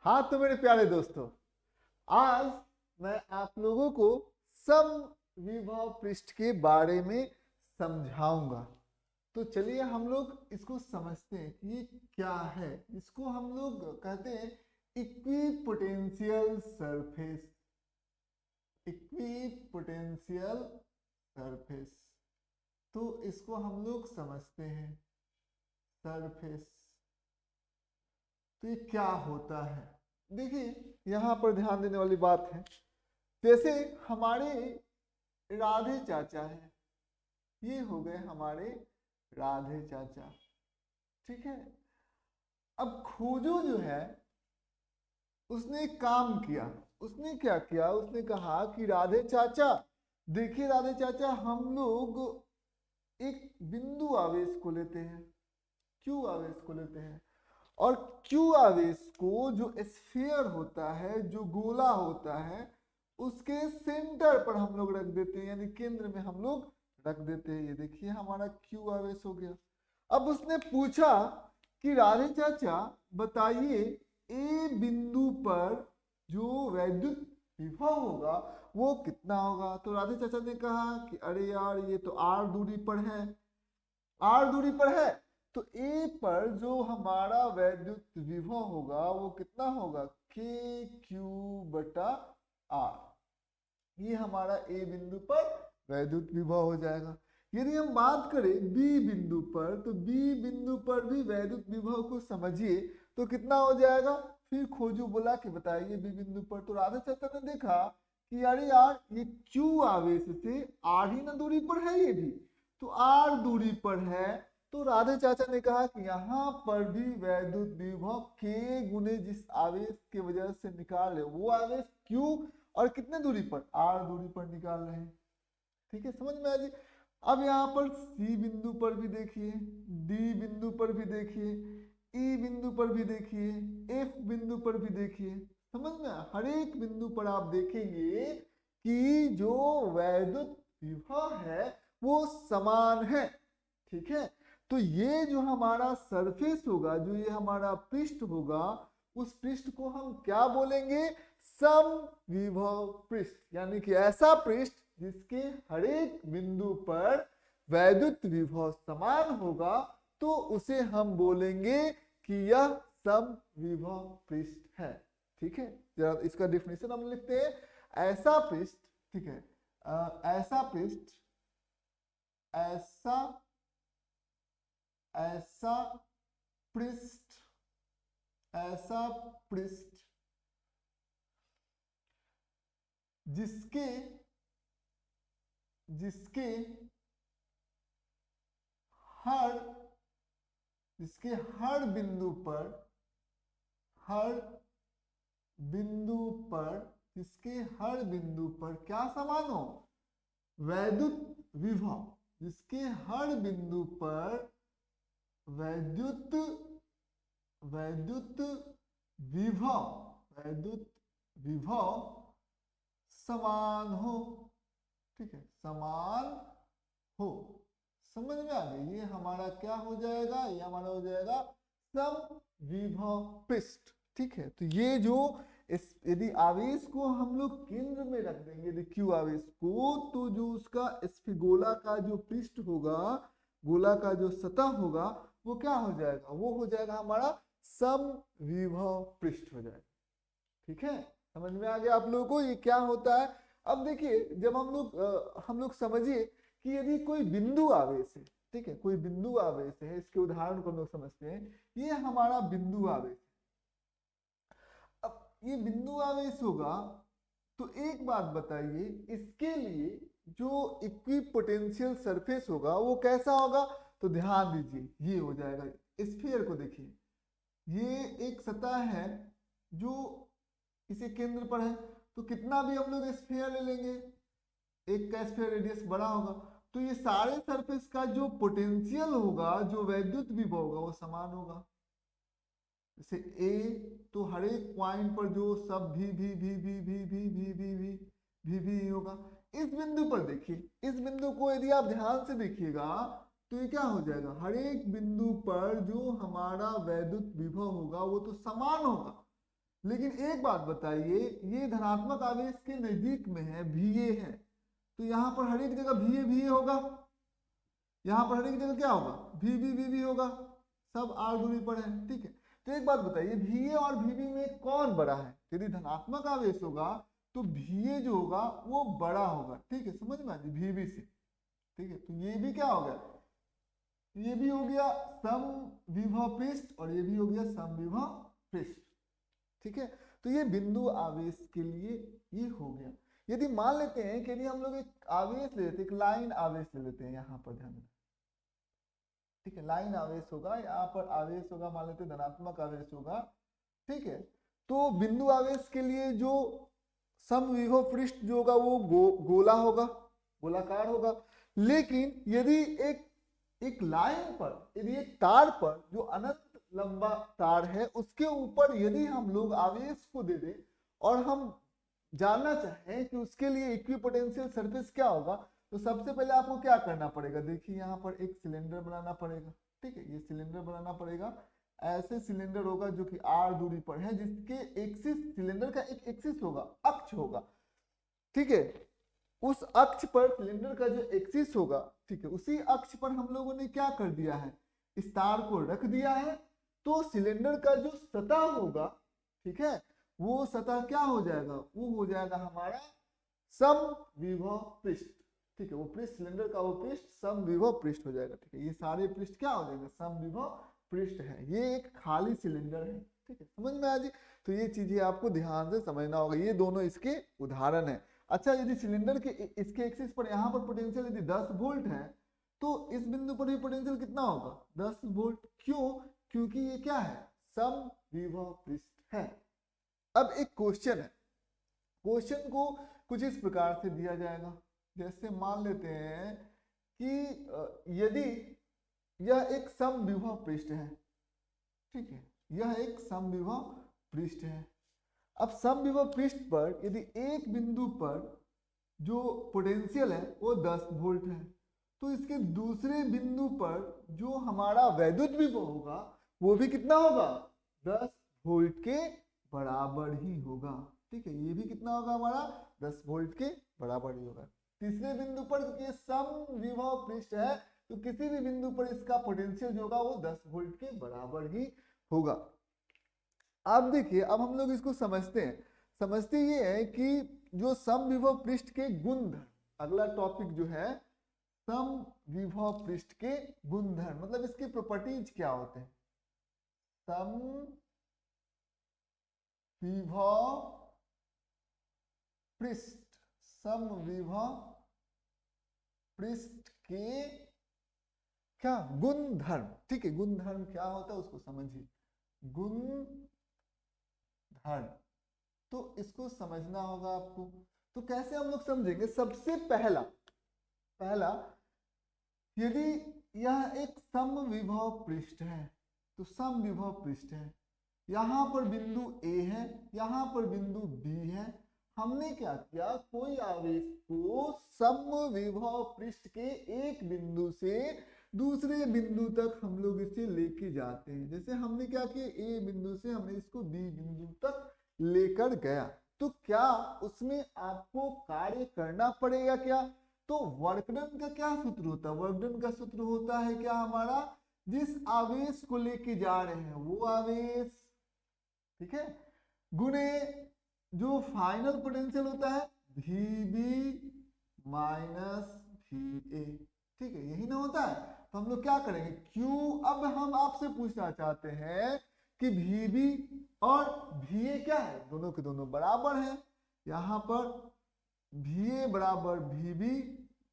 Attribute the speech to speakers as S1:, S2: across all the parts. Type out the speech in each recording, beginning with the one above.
S1: हाँ तो मेरे प्यारे दोस्तों, आज मैं आप लोगों को समविभव पृष्ठ के बारे में समझाऊंगा। तो चलिए हम लोग इसको समझते हैं कि ये क्या है। इसको हम लोग कहते हैं इक्विपोटेंशियल सरफेस। इक्विपोटेंशियल सरफेस, तो इसको हम लोग समझते हैं सरफेस। तो ये क्या होता है, देखिए यहाँ पर ध्यान देने वाली बात है। जैसे हमारे राधे चाचा हैं, ये हो गए हमारे राधे चाचा, ठीक है। अब खोजो जो है उसने एक काम किया। उसने क्या किया, उसने कहा कि राधे चाचा, देखिए राधे चाचा, हम लोग एक बिंदु आवेश को लेते हैं, क्यू आवेश को लेते हैं, और क्यू आवेश को जो स्फीयर होता है, जो गोला होता है, उसके सेंटर पर हम लोग रख देते हैं, यानी केंद्र में हम लोग रख देते हैं। ये देखिए हमारा क्यू आवेश हो गया। अब उसने पूछा कि राधे चाचा बताइए, ए बिंदु पर जो वैद्युत विभव होगा वो कितना होगा। तो राधे चाचा ने कहा कि अरे यार, ये तो आर दूरी पर है, आर दूरी पर है, तो ए पर जो हमारा वैद्युत विभव होगा वो कितना होगा, के क्यू बटा आर। ये हमारा ए बिंदु पर वैद्युत विभव हो जाएगा। यदि हम बात करें बी बिंदु पर, तो बी बिंदु पर भी वैद्युत विभव को समझिए तो कितना हो जाएगा। फिर खोजू बोला कि बताइए बी बिंदु पर, तो राधे चाचा ने देखा कि अरे यार, ये क्यू आवेश से आर ही ना दूरी पर है, ये भी तो आर दूरी पर है। तो राधे चाचा ने कहा कि यहाँ पर भी वैद्युत विभव के गुने जिस आवेश के वजह से निकाल रहे वो आवेश क्यू, और कितने दूरी पर, आर दूरी पर निकाल रहे हैं। ठीक है, समझ में आ जी। अब यहाँ पर सी बिंदु पर भी देखिए, डी बिंदु पर भी देखिए, ई बिंदु पर भी देखिए, एफ बिंदु पर भी देखिए। समझ में, हर एक बिंदु पर आप देखेंगे कि जो वैद्युत विभव है वो समान है। ठीक है, तो ये जो हमारा सरफेस होगा, जो ये हमारा पृष्ठ होगा, उस पृष्ठ को हम क्या बोलेंगे, समविभव पृष्ठ। यानी कि ऐसा पृष्ठ जिसके हर एक बिंदु पर वैद्युत विभव समान होगा, तो उसे हम बोलेंगे कि यह समविभव पृष्ठ है। ठीक है, जरा इसका डेफिनेशन हम लिखते हैं। ऐसा पृष्ठ, ठीक है, ऐसा पृष्ठ, ऐसा ऐसा पृष्ठ, ऐसा पृष्ठ जिसके जिसके हर जिसके हर बिंदु पर, हर बिंदु पर, जिसके हर बिंदु पर क्या समान हो, वैद्युत विभव, जिसके हर बिंदु पर वैद्युत वैद्युत विभव, वैद्युत विभव समान हो। ठीक है, समान हो। समझ में आ गई, ये हमारा क्या हो जाएगा, ये हमारा हो जाएगा समविभव पृष्ठ। ठीक है, तो ये जो यदि आवेश को हम लोग केंद्र में रख देंगे, यदि क्यू आवेश को, तो जो उसका स्फिगोला का जो पृष्ठ होगा, गोला का जो सतह होगा, वो क्या हो जाएगा, वो हो जाएगा हमारा समविभव पृष्ठ हो जाएगा। ठीक है, समझ में आ गया आप लोगों को ये क्या होता है। अब देखिए, जब हम लोग समझिए कि यदि कोई बिंदु आवेश है, ठीक है, कोई बिंदु आवेश है, इसके उदाहरण को हम लोग समझते हैं। ये हमारा बिंदु आवेश। अब ये बिंदु आवेश होगा, तो एक बात बताइए, इसके लिए जो इक्विपोटेंशियल सरफेस होगा वो कैसा होगा। तो ध्यान दीजिए, ये हो जाएगा, स्फीयर को देखिए, ये एक सतह है जो इसी केंद्र पर है, तो कितना भी हम लोग स्फीयर ले लेंगे, एक का स्फीयर रेडियस बड़ा होगा, तो ये सारे सरफेस का जो पोटेंशियल होगा, जो वैद्युत विभव होगा, वो समान होगा। जैसे ए, तो हर एक पॉइंट पर जो सब भी होगा। इस बिंदु पर देखिए, इस बिंदु को यदि आप ध्यान से देखिएगा तो ये क्या हो जाएगा, हर एक बिंदु पर जो हमारा वैद्युत विभव होगा वो तो समान होगा, लेकिन एक बात बताइए, ये धनात्मक आवेश के नजदीक में है, VA है, तो यहाँ पर हर एक जगह VA होगा, यहाँ पर हर एक जगह क्या होगा, VB होगा, सब R दूरी पर है। ठीक है, तो एक बात बताइए, VA और VB में कौन बड़ा है? यदि धनात्मक आवेश होगा तो VA जो होगा वो बड़ा होगा। ठीक है, समझ में आ गई, VB से। ठीक है, तो ये भी क्या हो गया, ये भी हो गया समविभव पृष्ठ और ये भी हो गया समविभव पृष्ठ। ठीक है, तो ये बिंदु आवेश के लिए ये हो गया। यदि मान लेते हैं कि यदि हम लोग एक आवेश ले लेते हैं, एक लाइन आवेश ले लेते हैं, यहाँ पर ध्यान दें। ठीक है, लाइन आवेश होगा, यहाँ पर आवेश होगा, मान लेते हैं धनात्मक आवेश होगा। ठीक है, तो बिंदु आवेश के लिए जो समविभव पृष्ठ जो होगा वो गोला होगा, गोलाकार होगा। लेकिन यदि एक लाइन पर, यदि एक तार पर जो अनंत लंबा तार है उसके ऊपर यदि हम लोग आवेश को दे दें और हम जानना चाहें कि उसके लिए इक्विपोटेंशियल सरफेस क्या होगा, तो सबसे पहले आपको क्या करना पड़ेगा, देखिए यहाँ पर एक सिलेंडर बनाना पड़ेगा। ठीक है, ये सिलेंडर बनाना पड़ेगा, ऐसे सिलेंडर होगा जो कि R दूरी पर है, जिसके एक्सिस, सिलेंडर का एक एक्सिस होगा, अक्ष होगा। ठीक है, उस अक्ष पर सिलेंडर का जो एक्सिस होगा, ठीक है, उसी अक्ष पर हम लोगों ने क्या कर दिया है, इस तार को रख दिया है। तो सिलेंडर का जो सतह होगा, ठीक है, वो सतह क्या हो जाएगा, वो हो जाएगा हमारा समविभव पृष्ठ। ठीक है, वो पृष्ठ, सिलेंडर का वो पृष्ठ समविभव पृष्ठ हो जाएगा। ठीक है, ये सारे पृष्ठ क्या हो जाएंगे, समविभव पृष्ठ है। ये एक खाली सिलेंडर है। ठीक है, समझ में आ जी। तो ये चीजें आपको ध्यान से समझना होगा, ये दोनों इसके उदाहरण है। अच्छा, यदि सिलेंडर के इसके एक्सिस पर यहाँ पर पोटेंशियल यदि 10 वोल्ट है, तो इस बिंदु पर भी पोटेंशियल कितना होगा, 10 वोल्ट। क्यों? क्योंकि ये क्या है, समविभव पृष्ठ है। अब एक क्वेश्चन है, क्वेश्चन को कुछ इस प्रकार से दिया जाएगा, जैसे मान लेते हैं कि यदि यह एक समविभव पृष्ठ है। ठीक है, यह एक समविभव पृष्ठ है। अब समविभव पृष्ठ पर यदि एक बिंदु पर जो पोटेंशियल है वो 10 वोल्ट है, तो इसके दूसरे बिंदु पर जो हमारा वैद्युत विभव होगा वो भी कितना होगा, 10 वोल्ट के बराबर ही होगा। ठीक है, ये भी कितना होगा हमारा, 10 वोल्ट के बराबर ही होगा। तीसरे बिंदु पर, क्योंकि समविभव पृष्ठ है, तो किसी भी बिंदु पर इसका पोटेंशियल जो होगा वो 10 वोल्ट के बराबर ही होगा। अब देखिए, अब हम लोग इसको समझते हैं। समझते ये है कि जो समविभव पृष्ठ के गुणधर्म, अगला टॉपिक जो है समविभव पृष्ठ के गुणधर्म, मतलब इसके प्रॉपर्टीज क्या होते हैं। समविभव पृष्ठ, समविभव पृष्ठ के क्या गुणधर्म। ठीक है, गुणधर्म क्या होता है उसको समझिए, गुणधर्म, तो इसको समझना होगा आपको। तो कैसे हम लोग समझेंगे, सबसे पहला यदि यह एक समविभव पृष्ठ है, तो समविभव पृष्ठ है, यहाँ पर बिंदु A है, यहाँ पर बिंदु B है। हमने क्या किया, कोई आवेश को समविभव पृष्ठ के एक बिंदु से दूसरे बिंदु तक हम लोग इसे लेके जाते हैं। जैसे हमने क्या किया, A बिंदु से हमने इसको B बिंदु तक लेकर गया, तो क्या उसमें आपको कार्य करना पड़ेगा क्या, तो वर्क डन का क्या सूत्र होता है, वर्क डन का सूत्र होता है क्या हमारा, जिस आवेश को लेके जा रहे हैं वो आवेश, ठीक है, गुणे जो फाइनल पोटेंशियल होता है VB माइनस VA। ठीक है, यही ना होता है। तो हम लोग क्या करेंगे, क्यों, अब हम आपसे पूछना चाहते हैं कि VB और VA क्या है, दोनों के दोनों बराबर है। यहाँ पर VA बराबर VB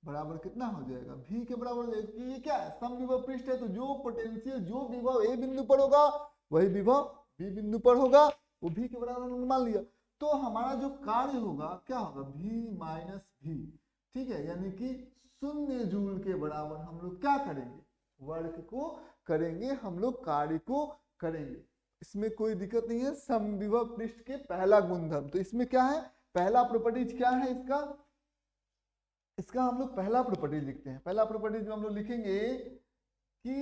S1: बराबर कितना हो जाएगा, V के बराबर हो जाएगा। ये क्या है, समविभव पृष्ठ है, तो जो पोटेंशियल, जो विभव A बिंदु पर होगा वही विभव B बिंदु पर होगा, वो V के बराबर मान लिया। तो हमारा जो कार्य होगा क्या होगा, V माइनस V। ठीक है, यानी कि 0 जूल के बराबर हम लोग क्या करेंगे, वर्क को करेंगे, हम लोग कार्य को करेंगे। इसमें कोई दिक्कत नहीं है। समविभव पृष्ठ के पहला गुणधर्म, तो इसमें क्या है, पहला प्रॉपर्टीज क्या है इसका हम लोग पहला प्रॉपर्टीज लिखते हैं। पहला प्रॉपर्टीज में हम लोग लिखेंगे कि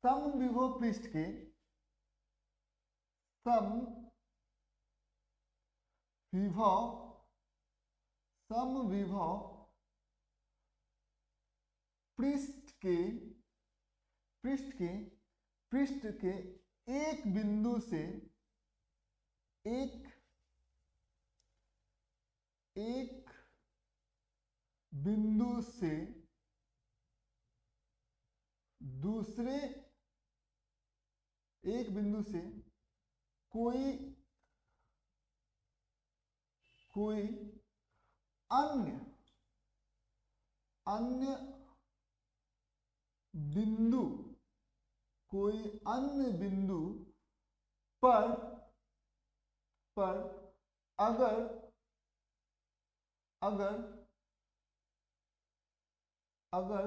S1: समविभव पृष्ठ के, समविभव विभव समविभव पृष्ठ के एक बिंदु से एक बिंदु से दूसरे एक बिंदु से कोई अन्य बिंदु पर अगर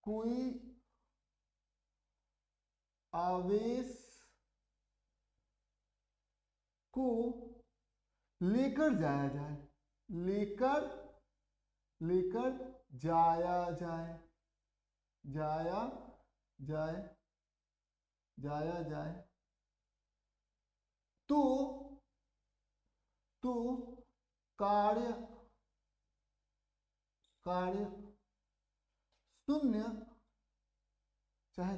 S1: कोई आवेश को लेकर जाया जाए तो कार्य शून्य चाहे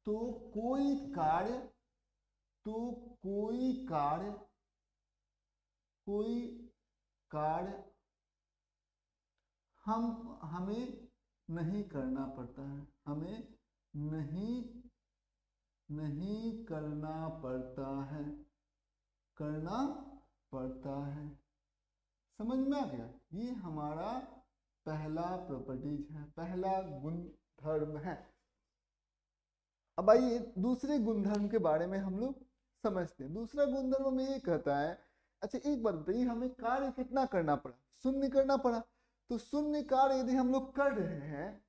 S1: तो कोई कार्य हमें नहीं करना पड़ता है, करना पड़ता है। समझ में आ गया? ये हमारा पहला प्रॉपर्टीज है, पहला गुणधर्म है। अब आइए दूसरे गुणधर्म के बारे में हम लोग समझते हैं। दूसरा गुणधर्म में ये कहता है, अच्छा एक बात बताइए, हमें कार्य कितना करना पड़ा? शून्य करना पड़ा। तो शून्य कार्य यदि हम लोग कर रहे हैं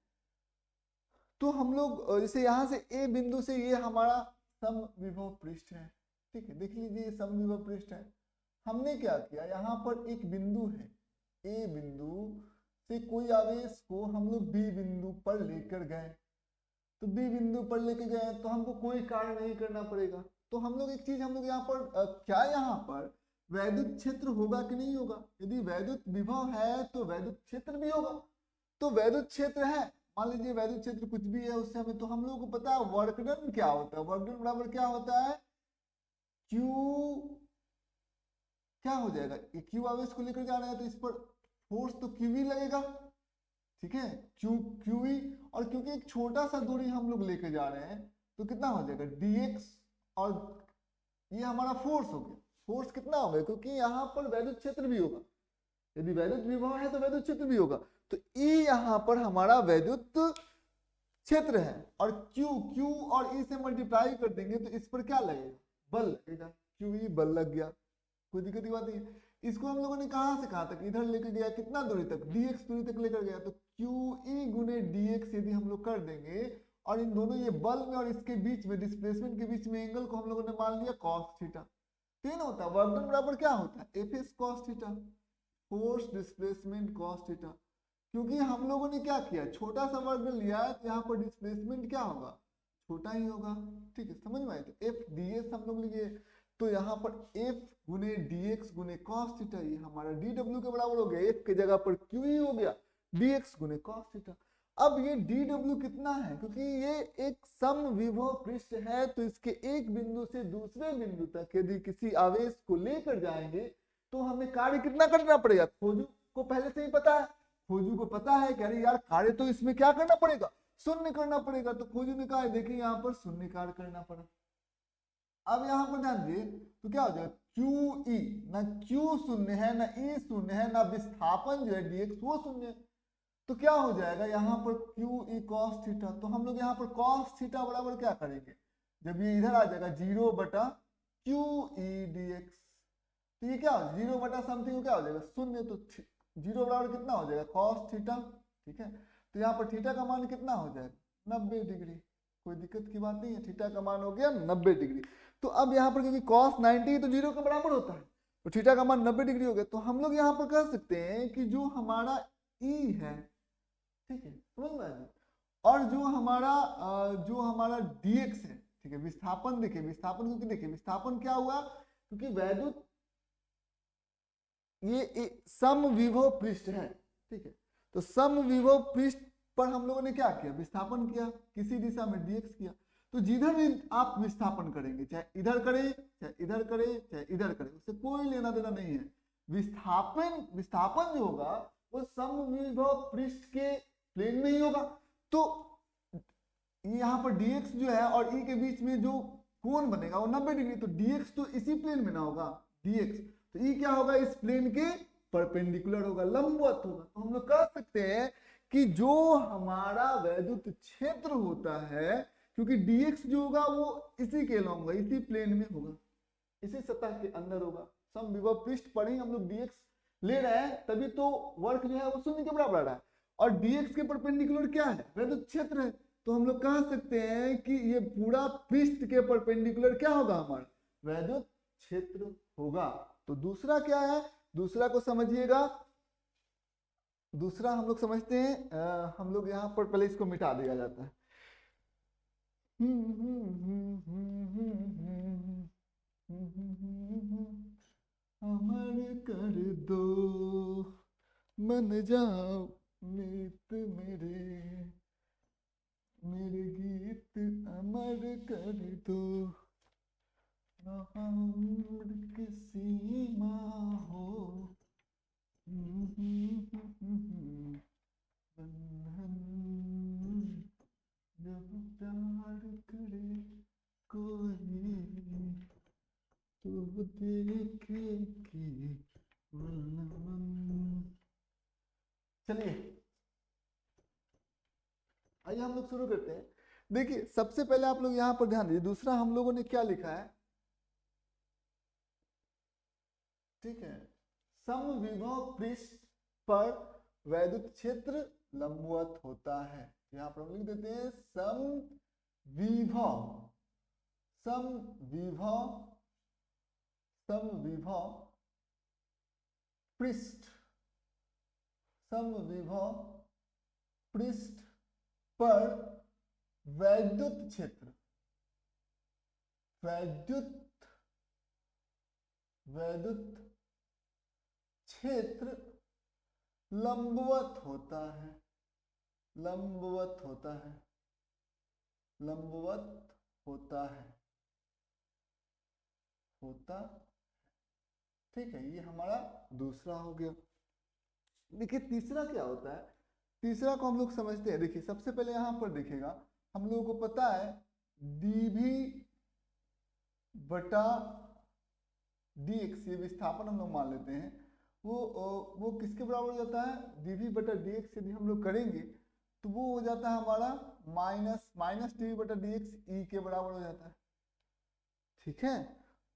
S1: तो हम लोग जैसे यहाँ से ए बिंदु से ये हमारा समविभव पृष्ठ है, ठीक है, देख लीजिए समविभव पृष्ठ है। हमने क्या किया, यहाँ पर एक बिंदु है, ए बिंदु से कोई आवेश को हम लोग बी बिंदु पर लेकर गए, तो बी बिंदु पर लेकर गए तो हमको कोई कार्य नहीं करना पड़ेगा। तो हम लोग एक चीज हम लोग यहाँ पर क्या यहाँ पर वैद्युत क्षेत्र होगा कि नहीं होगा? यदि वैद्युत विभव है तो वैद्युत क्षेत्र भी होगा। तो वैद्युत क्षेत्र है, मान लीजिए वैद्युत क्षेत्र कुछ भी है उससे हमें, तो हम लोगों को पता है वर्क डन क्या होता है। वर्क डन बराबर क्या होता है, क्यू, क्या हो जाएगा, क्यू आवेश को लेकर जा रहे हैं तो इस पर फोर्स तो क्यू ही लगेगा, ठीक है, क्यू ही। और क्योंकि एक छोटा सा दूरी हम लोग लेकर जा रहे हैं तो कितना हो जाएगा dx, और ये हमारा फोर्स हो गया। फोर्स कितना होगा, क्योंकि यहाँ पर वैद्युत क्षेत्र भी होगा, यदि वैद्युत विभव है तो वैद्युत क्षेत्र भी होगा। तो E यहाँ पर हमारा वैद्युत क्षेत्र है, और Q और E से मल्टीप्लाई कर देंगे तो इस पर क्या लगेगा, बल लगेगा, QE बल लग गया, कोई दिक्कत की बात नहीं है। इसको हम लोगों ने कहां से कहां तक, इधर लेकर गया, कितना दूरी तक, dx दूरी तक लेकर गया, तो QE गुने dx यदि हम लोग कर देंगे, और इन दोनों ये बल में और इसके बीच में डिस्प्लेसमेंट के बीच में एंगल को हम लोगों ने मान लिया cos थीटा। तीन होता है वर्क डन बराबर क्या होता है, Fs cos theta, force displacement cos theta. क्योंकि हम लोगों ने क्या किया, छोटा सा वर्क डन लिया है तो यहाँ पर डिस्प्लेसमेंट क्या होगा, छोटा ही होगा, ठीक है, समझ में आए? तो F ds हम लोग लिए, तो यहाँ पर F गुने dx गुने cos थीटा, ये हमारा dw के बराबर हो गया, F के जगह पर QE हो गया, dx गुने cos थीटा। अब ये dw कितना है, क्योंकि ये एक समविभव पृष्ठ है तो इसके एक बिंदु से दूसरे बिंदु तक यदि किसी आवेश को लेकर जाएंगे तो हमें कार्य कितना करना पड़ेगा। खोजू को पहले से ही पता है, खोजू को पता है कि अरे यार कार्य तो इसमें क्या करना पड़ेगा, शून्य करना पड़ेगा। तो खोजू ने कहा देखिए यहाँ पर शून्य कार्य करना पड़ा। अब यहाँ पर ध्यान दिए तो क्या हो जाएगा, QE, ना Q शून्य है ना E शून्य है ना विस्थापन जो है dx वो शून्य है, तो क्या हो जाएगा यहाँ पर QE cos थीटा। तो हम लोग यहाँ पर cos थीटा बराबर क्या करेंगे, जब ये इधर आ जाएगा 0 बटा QE dx, तो ये क्या हो, 0 बटा समथिंग क्या हो जाएगा शून्य, तो 0 बराबर कितना हो जाएगा cos थीटा, ठीक है। तो यहाँ पर थीटा का मान कितना हो जाएगा 90 डिग्री, कोई दिक्कत की बात नहीं है, थीटा का मान हो गया 90 डिग्री। तो अब यहाँ पर क्योंकि cos 90 तो 0 के बराबर होता है, तो थीटा का मान 90 डिग्री हो गया। तो हम लोग यहाँ पर कह सकते हैं कि जो हमारा E है, ठीक है, समझ में आया, और जो हमारा dx है, ठीक है। विस्थापन देखिए, विस्थापन क्योंकि देखिए विस्थापन क्या हुआ, क्योंकि वैद्युत ये समविभव पृष्ठ है, ठीक है। तो समविभव पृष्ठ पर हम लोगों ने क्या किया, विस्थापन किया, किसी दिशा में dx किया। तो जिधर भी आप विस्थापन करेंगे, चाहे इधर करें चाहे इधर करें चाहे इधर करें, उससे कोई लेना देना नहीं है। विस्थापन जो होगा वो समविभव पृष्ठ के प्लेन में ही होगा। तो यहाँ पर dx जो है और e के बीच में जो कोण बनेगा वो 90 डिग्री, तो dx तो इसी प्लेन में ना होगा, dx तो e क्या होगा, इस प्लेन के परपेंडिकुलर होगा, लंबवत होगा। तो हम लोग कह सकते हैं कि जो हमारा वैद्युत क्षेत्र होता है, क्योंकि dx जो होगा वो इसी के लॉन्ग होगा, इसी प्लेन में होगा, इसी सतह के अंदर होगा। समविभव पृष्ठ पर ही हम लोग dx ले रहे हैं, तभी तो वर्क जो है वो शून्य के बराबर आ रहा है। और dx के परपेंडिकुलर क्या है, वैद्युत क्षेत्र है। तो हम लोग कह सकते हैं कि ये पूरा पृष्ठ के परपेंडिकुलर क्या होगा, हमारा वैद्युत क्षेत्र होगा। तो दूसरा क्या है, दूसरा को समझिएगा। दूसरा हम लोग समझते हैं, हम लोग यहाँ पर पहले इसको मिटा दिया जाता है। अमर कर दो मन जाओ मीत मेरे, मेरे गीत अमर कर दो, उम्र की सीमा हो, बंधन जब प्यार करे कोई तो देखे कि। चलिए आइए हम लोग शुरू करते हैं। देखिए सबसे पहले आप लोग यहाँ पर ध्यान दीजिए, दूसरा हम लोगों ने क्या लिखा है, ठीक है, समविभव पृष्ठ पर वैद्युत क्षेत्र लंबवत होता है। यहाँ पर हम लिख देते हैं समविभव, समविभव, समविभव पृष्ठ, समविभव पृष्ठ पर वैद्युत क्षेत्र, वैद्युत क्षेत्र लंबवत होता है, लंबवत होता है, लंबवत होता है, होता, ठीक है। ये हमारा दूसरा हो गया। देखिए तीसरा क्या होता है, तीसरा को हम लोग समझते हैं। देखिए सबसे पहले यहां पर देखिएगा, हम लोगों को पता है dv बटा dx, ये विस्थापन हम लोग मान लेते हैं, वो किसके बराबर हो जाता है, dv बटा dx यदि हम लोग करेंगे तो वो हो जाता है हमारा माइनस dv बटा dx e के बराबर हो जाता है, ठीक है।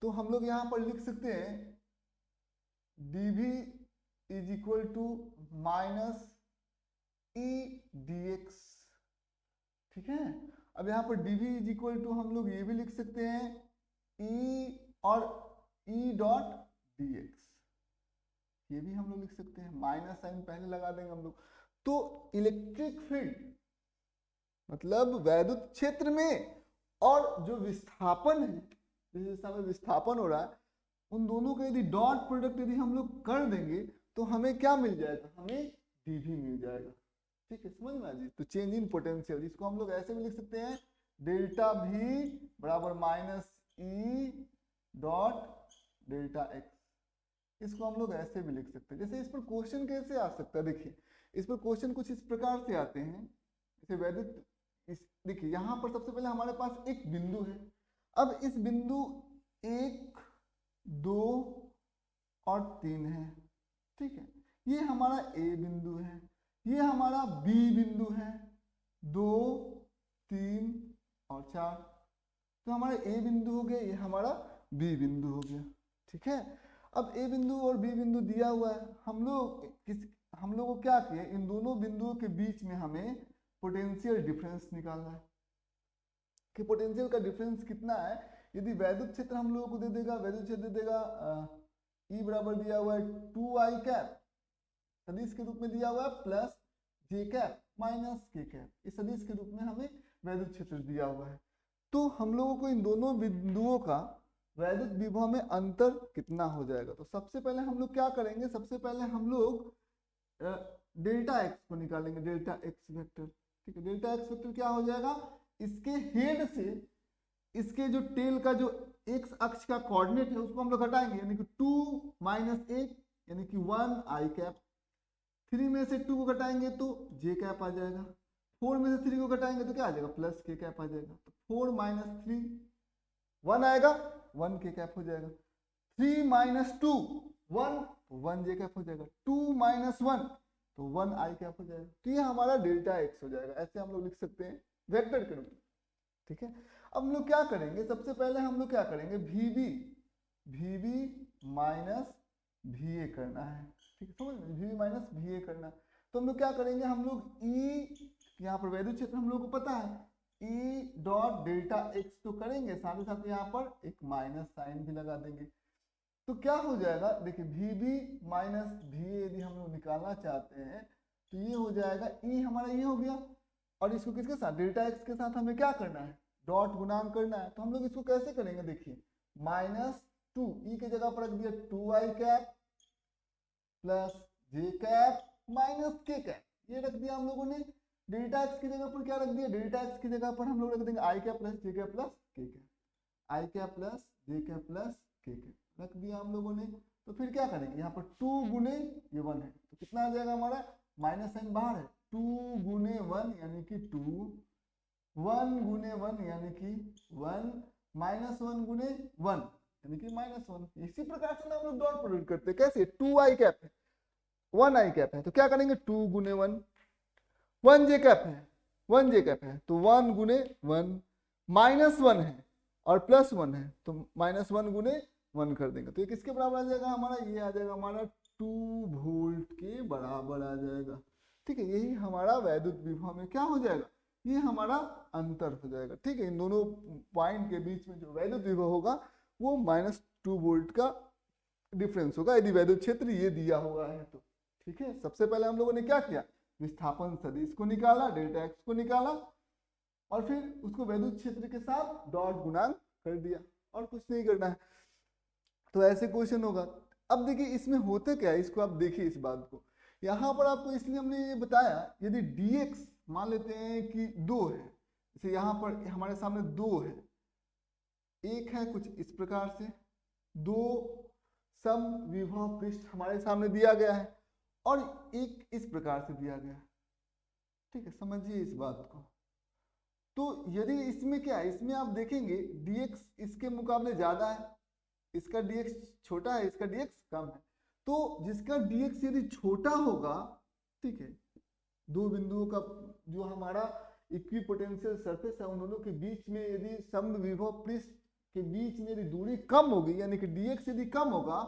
S1: तो हम लोग यहाँ पर लिख सकते हैं dv is equal to minus e dx, ठीक है। अब यहाँ पर dv इज इक्वल टू हम लोग ये भी लिख सकते हैं e और e डॉट dx, ये भी हम लोग लिख सकते हैं, माइनस साइन पहले लगा देंगे हम लोग। तो इलेक्ट्रिक फील्ड मतलब वैद्युत क्षेत्र में और जो विस्थापन है, जिस दिशा में विस्थापन हो रहा है, उन दोनों का यदि डॉट प्रोडक्ट यदि हम लोग कर देंगे तो हमें क्या मिल जाएगा, हमें dv मिल जाएगा, ठीक है। समझ में आ जी। तो चेंज इन पोटेंशियल, इसको हम लोग ऐसे भी लिख सकते हैं, डेल्टा v बराबर minus e dot delta x, इसको हम लोग ऐसे भी लिख सकते हैं। जैसे इस पर क्वेश्चन कैसे आ सकता है, देखिए इस पर क्वेश्चन कुछ इस प्रकार से आते हैं, जैसे वैद्युत, देखिए यहाँ पर सबसे पहले हमारे पास एक बिंदु है। अब इस बिंदु 1 2 और 3 है, ठीक है। ये हमारा A बिंदु है, ये हमारा B बिंदु है, 2 3 और 4, तो हमारा A बिंदु हो गया, ये हमारा B बिंदु हो गया, ठीक है। अब A बिंदु और B बिंदु दिया हुआ है, हम लोग को क्या किया, इन दोनों बिंदुओं के बीच में हमें पोटेंशियल डिफरेंस निकालना है कि पोटेंशियल का डिफरेंस कितना है। यदि वैद्युत क्षेत्र हम लोगों को दे देगा, वैद्युत क्षेत्र दे देगा E बराबर दिया हुआ है 2i कैप, सदिश के रूप में दिया हुआ है, plus j cap minus k cap, इस सदिश के रूप में हमें वैद्युत क्षेत्र दिया हुआ है। तो हम लोगों को इन दोनों बिंदुओं का वैद्युत विभव में अंतर कितना हो जाएगा। तो सबसे पहले हम लोग क्या करेंगे, सबसे पहले हम लोग डेल्टा एक्स को निकालेंगे, डेल्टा एक्स वेक्टर। ठीक है, डेल्टा एक्स वेक्टर क्या हो जाएगा, इसके हेड से इसके जो टेल का जो एक्स अक्ष का कोऑर्डिनेट है उसको हम लोग घटाएंगे, यानी कि 2 - 1 यानी कि 1 आई कैप। 3 में से 2 को घटाएंगे तो जे कैप आ जाएगा। 4 में से 3 को घटाएंगे तो क्या आ जाएगा, प्लस के कैप आ जाएगा। तो 4 - 3 1 आएगा, 1 के कैप हो जाएगा। 3 - 2 1 तो 1 जे कैप हो जाएगा। 2 - 1 तो 1 आई कैप हो जाएगा। तो ये हमारा डेल्टा एक्स हो जाएगा। ऐसे हम लोग लिख सकते हैं वेक्टर के रूप में। ठीक है, अब हम लोग क्या करेंगे, सबसे पहले हम लोग क्या करेंगे, VB माइनस VA करना है। ठीक है, समझ में, VB माइनस VA करना है। तो हम लोग क्या करेंगे, हम लोग E, यहाँ पर वैद्युत क्षेत्र हम लोग को पता है, E डॉट डेल्टा एक्स तो करेंगे, साथ ही साथ यहाँ पर एक माइनस साइन भी लगा देंगे। तो क्या हो जाएगा, देखिए VB माइनस VA यदि हम लोग निकालना चाहते हैं तो ये हो जाएगा, E हमारा ये हो गया, और इसको किसके साथ, डेल्टा एक्स के साथ हमें क्या करना है, डॉट गुणांक करना है। तो हम लोग इसको कैसे करेंगे, देखिए -2 ई की जगह पर रख दिया 2 आई कैप प्लस जे कैप माइनस के कैप, ये रख दिया हम लोगों ने। डेल्टा एक्स की जगह पर क्या रख दिया, डेल्टा एक्स की जगह पर हम लोग रख देंगे आई कैप प्लस जे कैप प्लस के कैप, आई कैप प्लस जे कैप प्लस के कैप रख दिया हम लोगों ने। तो फिर क्या करेंगे, यहाँ पर 2 गुने ये 1 है तो कितना आ जाएगा हमारा, माइनस साइन बाहर है, 2 गुने 1 यानी कि 2, 1 गुने 1 यानी कि 1, -1 गुने 1 यानी कि -1। इसी प्रकार से हम लोग डॉट प्रोडक्ट करते हैं, कैसे, 2 आई कैप है 1 आई कैप है तो क्या करेंगे 2 गुने 1, 1 जे कैप है 1 जे कैप है तो 1 गुने 1, -1 है और +1 है तो -1 गुने 1 कर देंगे। तो ये किसके बराबर आ जाएगा हमारा, ये आ जाएगा हमारा 2 वोल्ट के बराबर आ जाएगा। ठीक है, यही हमारा वैद्युत विभव में क्या हो जाएगा, ये हमारा अंतर हो जाएगा। ठीक है, इन दोनों पॉइंट के बीच में जो वैद्युत विभव होगा वो -2 वोल्ट का डिफरेंस होगा, यदि वैद्युत क्षेत्र ये दिया हुआ है तो। ठीक है, सबसे पहले हम लोगों ने क्या किया, विस्थापन सदिश को निकाला, डेल्टा एक्स को निकाला, और फिर उसको वैद्युत क्षेत्र के साथ डॉट गुणांक कर दिया, और कुछ नहीं करना है। तो ऐसे क्वेश्चन होगा। अब देखिए इसमें होता क्या है, इसको आप देखिए इस बात को, यहाँ पर आपको इसलिए हमने ये बताया, यदि dx मान लेते हैं कि 2 है, जैसे यहाँ पर हमारे सामने 2 है, एक है कुछ इस प्रकार से, 2 सम विभव पृष्ठ हमारे सामने दिया गया है, और एक इस प्रकार से दिया गया है। ठीक है, समझिए इस बात को। तो यदि इसमें क्या है, इसमें आप देखेंगे dx इसके मुकाबले ज्यादा है, इसका dx छोटा है, इसका dx कम है। तो जिसका dx यदि छोटा होगा, ठीक है, दो बिंदुओं का जो हमारा इक्विपोटेंशियल सरफेस है उन दोनों के बीच में यदि समविभव पृष्ठ के बीच में यदि दूरी कम होगी, यानी कि dx यदि कम होगा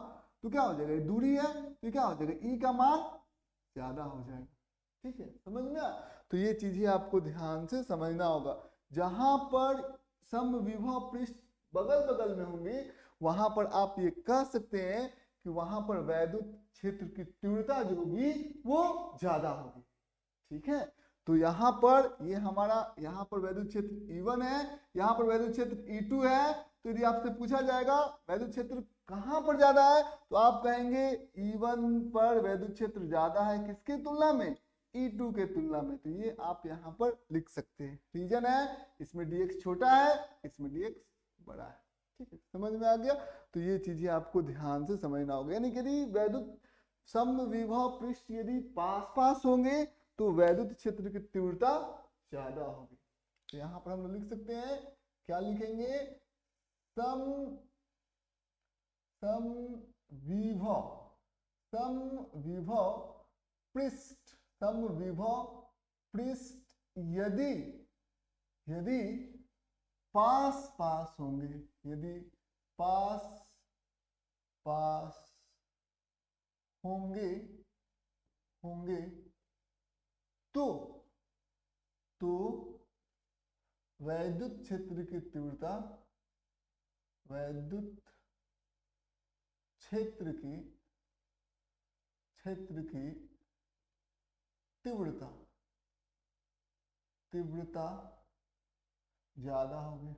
S1: तो क्या हो जाएगा, दूरी है तो क्या हो जाएगा, e का मान ज्यादा हो जाएगा। ठीक है, समझ में आया। तो ये चीजें आपको ध्यान से समझना होगा, जहां पर समविभव पृष्ठ बगल बगल में होंगे वहां पर आप ये कह सकते हैं कि वहां पर वैद्युत क्षेत्र की तीव्रता जो होगी वो ज्यादा होगी। ठीक है, तो यहाँ पर ये हमारा यहाँ पर वैद्युत क्षेत्र E1 है, यहाँ पर वैद्युत क्षेत्र E2 है। तो यदि आपसे पूछा जाएगा वैद्युत क्षेत्र कहाँ पर ज्यादा है तो आप कहेंगे E1 पर वैद्युत क्षेत्र ज्यादा है, किसकी तुलना में, E2 के तुलना में। तो ये आप यहाँ पर लिख सकते हैं, रीजन है इसमें dx छोटा है, इसमें dx बड़ा है। ठीक है, समझ में आ गया। तो ये चीजें आपको ध्यान से समझना होगा, यानी कि यदि वैद्युत समविभव पृष्ठ यदि पास पास होंगे तो वैद्युत क्षेत्र की तीव्रता ज्यादा होगी। तो यहाँ पर हम लिख सकते हैं, क्या लिखेंगे, समविभव पृष्ठ यदि पास पास होंगे, यदि पास पास होंगे तो वैद्युत क्षेत्र की तीव्रता तीव्रता ज्यादा होगी।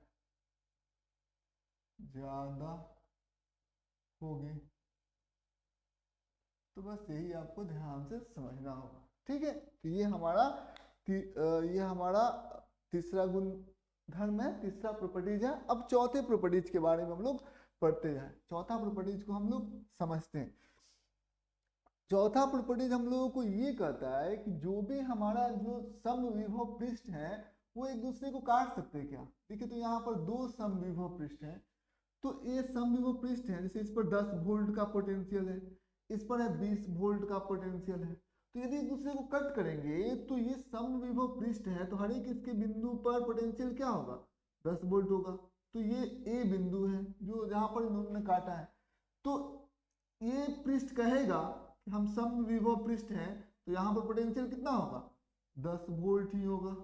S1: ज्यादा होगी। तो बस यही आपको ध्यान से समझना होगा, ठीक है। तो ये हमारा तीसरा गुण धर्म है, तीसरा प्रॉपर्टीज है। अब चौथे प्रॉपर्टीज के बारे में हम लोग पढ़ते जाए। चौथा प्रॉपर्टीज को हम लोग समझते हैं। चौथा प्रॉपर्टीज हम लोगों को ये कहता है कि जो भी हमारा जो समविभव पृष्ठ है वो एक दूसरे को काट सकते हैं क्या। देखिए तो यहाँ पर दो समविभव पृष्ठ हैं, तो ये समविभव पृष्ठ है। जैसे इस पर 10 वोल्ट का पोटेंशियल है, इस पर है 20 वोल्ट का पोटेंशियल है। तो यदि एक दूसरे को कट करेंगे तो ये समविभव पृष्ठ है, तो हर एक इसके बिंदु पर पोटेंशियल क्या होगा, 10 वोल्ट होगा। तो ये ए बिंदु है जो जहां पर इन्होंने काटा है। तो ये पृष्ठ कहेगा कि हम समविभव पृष्ठ हैं, तो यहाँ पर पोटेंशियल कितना होगा, 10 वोल्ट ही होगा।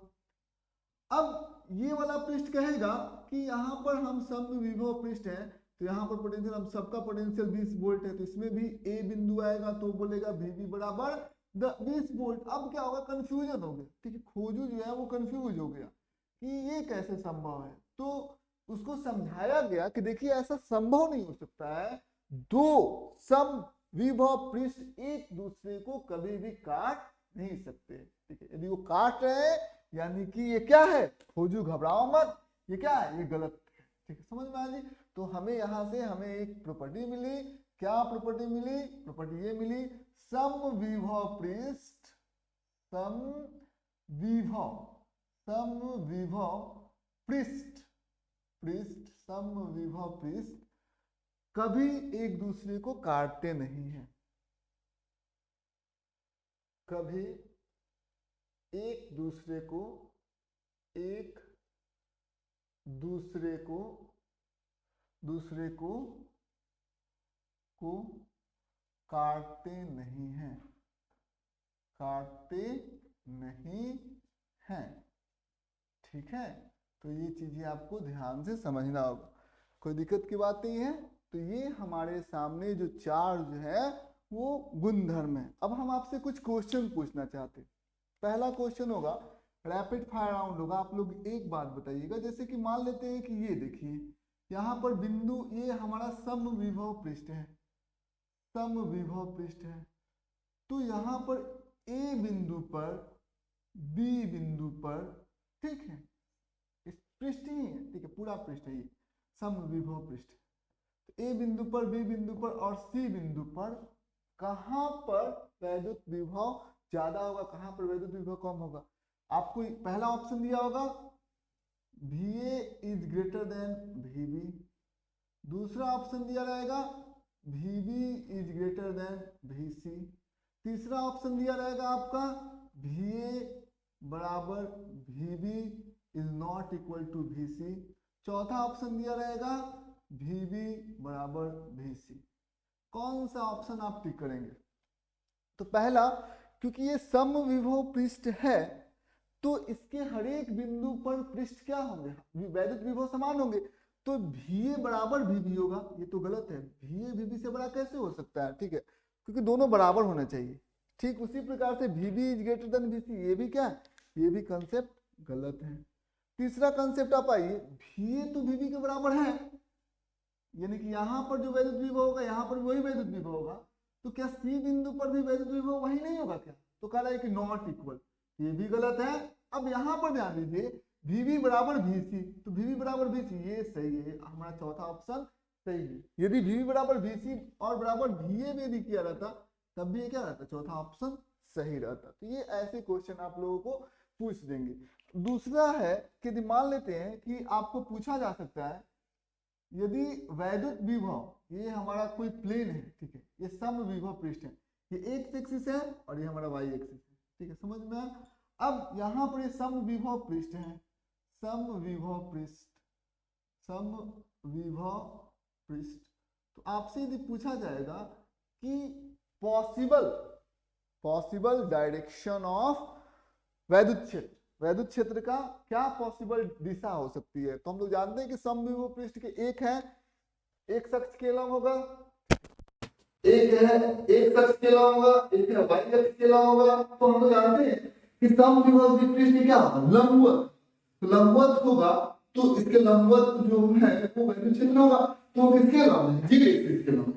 S1: अब ये वाला पृष्ठ कहेगा कि यहाँ पर हम समविभव पृष्ठ है, तो यहाँ पर पोटेंशियल, हम सबका पोटेंशियल 20 वोल्ट है, तो इसमें भी ए बिंदु आएगा, तो बोलेगा VB बराबर 20 वोल्ट। अब क्या होगा, कंफ्यूजन हो गया, ठीक है। खोजू जो है वो कंफ्यूज हो गया कि ये कैसे संभव है। तो उसको समझाया गया कि देखिए ऐसा संभव नहीं हो सकता है, दो समविभव पृष्ठ एक दूसरे को कभी भी काट नहीं सकते, ठीक है। यदि वो काट रहे हैं यानी कि ये क्या है, खोजू घबराओ मत, ये क्या है, ये गलत है, ठीक है। समझ में आ गई। तो हमें यहाँ से हमें एक प्रॉपर्टी मिली, क्या प्रॉपर्टी मिली, प्रॉपर्टी ये मिली, समविभव पृष्ठ, समविभव पृष्ठ, समविभव पृष्ठ कभी एक दूसरे को काटते नहीं है, कभी एक दूसरे को काटते नहीं हैं, ठीक है। तो ये चीजें आपको ध्यान से समझना होगा, कोई दिक्कत की बात नहीं है। तो ये हमारे सामने जो चार जो है वो गुणधर्म है। अब हम आपसे कुछ क्वेश्चन पूछना चाहते हैं। पहला क्वेश्चन होगा, रैपिड फायर राउंड होगा। आप लोग एक बात बताइएगा, जैसे कि मान लेते हैं कि ये देखिए यहाँ पर बिंदु, ये हमारा समविभव पृष्ठ है, तो यहाँ पर ए बिंदु पर, बी बिंदु पर, ठीक है, इस पृष्ठ ही है, ठीक है, पूरा पृष्ठ है ये समविभव पृष्ठ। तो ए बिंदु पर, बी बिंदु पर और सी बिंदु पर कहाँ पर वैद्युत विभव ज्यादा होगा, कहाँ पर वैद्युत विभव कम होगा। आपको पहला ऑप्शन दिया होगा VA is greater than VB, दूसरा ऑप्शन दिया रहेगा VB is greater than VC, तीसरा ऑप्शन दिया रहेगा आपका VA बराबर VB is not equal to VC, चौथा ऑप्शन दिया रहेगा VB बराबर VC। कौन सा ऑप्शन आप टिक करेंगे। तो पहला, क्योंकि ये समविभव पृष्ठ है तो इसके हर एक बिंदु पर पृष्ठ क्या होंगे, वैद्युत विभव समान होंगे, तो VA बराबर VB होगा। ये तो गलत है, VA VB से बड़ा कैसे हो सकता है, ठीक है, क्योंकि दोनों बराबर होने चाहिए। ठीक उसी प्रकार से VB is greater than VC, ये भी क्या है, ये भी कंसेप्ट गलत है। तीसरा कंसेप्ट आप आइए, VA तो VB के बराबर है, यानी कि यहाँ पर जो वैद्युत विभव होगा यहाँ पर वही वैद्युत विभव होगा, तो क्या C बिंदु पर भी वैद्युत विभव वही नहीं होगा क्या, तो कह रहा है कि नॉट इक्वल, ये भी गलत है। अब यहाँ पर ध्यान दीजिए VB बराबर VC, तो VB बराबर VC ये सही है, हमारा चौथा ऑप्शन सही है। यदि VB बराबर VC और बराबर VA में भी किया रहता तब भी ये क्या रहता, चौथा ऑप्शन सही रहता। तो ये ऐसे क्वेश्चन आप लोगों को पूछ देंगे। दूसरा है कि यदि मान लेते हैं कि आपको पूछा जा सकता है, यदि वैद्युत विभव, ये हमारा कोई प्लेन है, ठीक है, ये समविभव पृष्ठ है, ये एक्स एक्सिस है और ये हमारा वाई एक्सिस है, ठीक है, समझ में आया। अब यहाँ पर ये समविभव पृष्ठ है, समविभव पृष्ठ, तो आपसे यदि पूछा जाएगा कि पॉसिबल डायरेक्शन ऑफ वैद्युत क्षेत्र का क्या पॉसिबल दिशा हो सकती है, तो हम लोग जानते हैं कि समविभव पृष्ठ के एक है एक्स अक्ष के लंब होगा, एक है एक्स अक्ष के लंब होगा, एक है वाई अक्ष के लंब होगा। तो हम लोग जानते हैं कि समविभव पृष्ठ क्या होगा, लंबवत, तो लंबवत होगा तो इसके लंबवत जो है वो वैल्यू क्षेत्र होगा। तो किसके अलावा है, जेड एक्सिस के अलावा,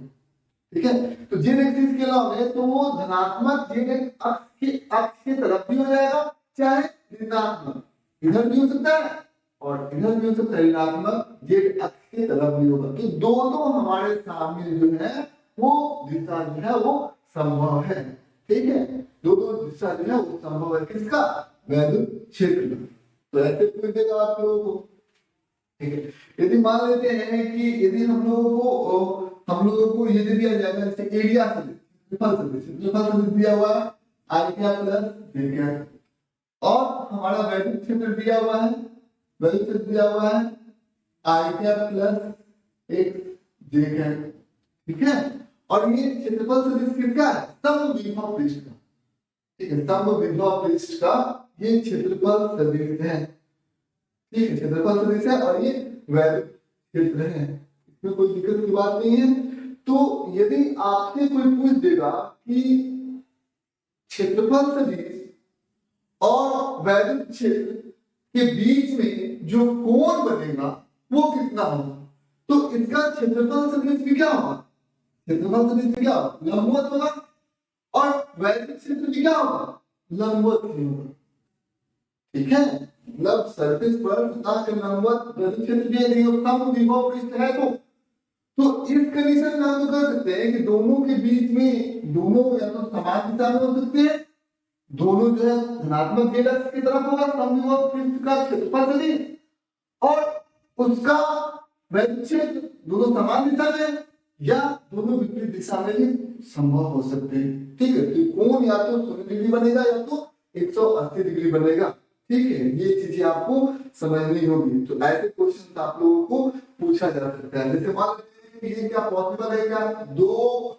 S1: ठीक है। तो जेड एक्सिस के अलावा है तो वो धनात्मक जेड अक्ष की तरफ भी हो जाएगा, चाहे ऋणात्मक इधर भी हो सकता है और इधर भी हो सकता है, ऋणात्मक जेड अक्ष की तरफ भी होगा। तो दोनों हमारे सामने जो है वो दिशा जो है वो संभव है, ठीक है। दोनों दिशा जो है वो संभव है, किसका, वैद्युत क्षेत्र में। तो ऐसे पूछ देगा आप लोगों को, ठीक है। यदि मान लेते हैं कि यदि हम लोगों को ये दे दिया जाएगा जैसे एरिया सदिश दिया हुआ है आई क्या प्लस जे क्या, और हमारा वैद्युत क्षेत्र दिया हुआ है, वैद्युत क्षेत्र दिया हुआ है आई क्या प्लस एक्स जे क्या, ठीक है। और ये क्षेत्रफल सदिश किसका है, समविभव पृष्ठ का, ठीक है। समविभव पृष्ठ का ये क्षेत्रफल सदिश है, ठीक है, क्षेत्रफल सदिश है और ये वैद्युत क्षेत्र है, इसमें कोई दिक्कत की बात नहीं है। तो यदि आपसे कोई पूछ देगा कि क्षेत्रफल सदिश और वैद्युत क्षेत्र के बीच में जो कोण बनेगा वो कितना होगा, तो इसका क्षेत्रफल सदिश भी क्या होगा, क्षेत्रफल सदिश भी क्या होगा, लंबवत होगा, और वैद्युत क्षेत्र भी क्या होगा, लंबवत ही होगा, ठीक है। मतलब सरफेस पर सतह के लंबवत वैद्युत क्षेत्र भी है, समविभव पृष्ठ है। तो इस कंडीशन में हम तो कह सकते हैं कि दोनों के बीच में दोनों या तो समान दिशा में हो सकते हैं, दोनों जो है धनात्मक जेड अक्ष की तरफ होगा समविभव पृष्ठ का क्षेत्रफल सदिश, और उसका वैद्युत क्षेत्र दोनों समान दिशा में या दोनों विपरीत दिशा में भी संभव हो सकते हैं, ठीक है। तो कोण या तो 0 डिग्री बनेगा या तो 180 डिग्री बनेगा, ठीक है। ये चीजें आपको समझनी होगी। तो ऐसे क्वेश्चन आप लोगों को पूछा जा सकता है, जैसे मान लीजिए ये क्या पॉसिबल है, क्या दो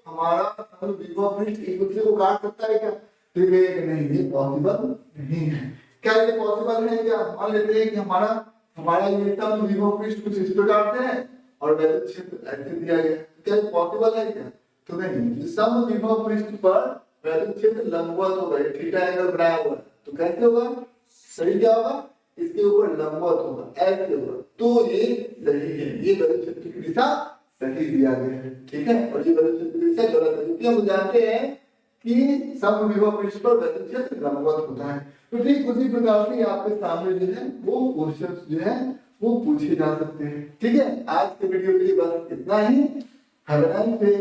S1: हमारा समविभव पृष्ठ एक दूसरे को काट सकता है क्या, तो ये नहीं, ये पॉसिबल नहीं है। क्या ये पॉसिबल है क्या, मान लेते हैं कि हमारा ये समविभव पृष्ठ कुछ इस प्रकार से है और वैद्युत क्षेत्र ऐसे दिया गया, क्या ये पॉसिबल है क्या, तो नहीं। समविभव पृष्ठ पर वैद्युत क्षेत्र लंबवत होगा, ये थीटा एंगल बनाया हुआ है, तो कैसे होगा, सही क्या होगा, इसके ऊपर लंबवत होगा, ऐसे होगा, तो ये सही है, ये वैद्युत क्षेत्र की दिशा सही दिया गया है, ठीक है। और ये वैद्युत क्षेत्र की दिशा गलत है, क्योंकि हम जानते हैं कि समविभव पृष्ठ पर वैद्युत क्षेत्र लंबवत होता है। तो ठीक उसी प्रकार से आपके सामने जो है वो क्वेश्चंस जो है वो पूछे जा सकते हैं, ठीक है। आज के वीडियो के लिए बस इतना ही। Have a nice day.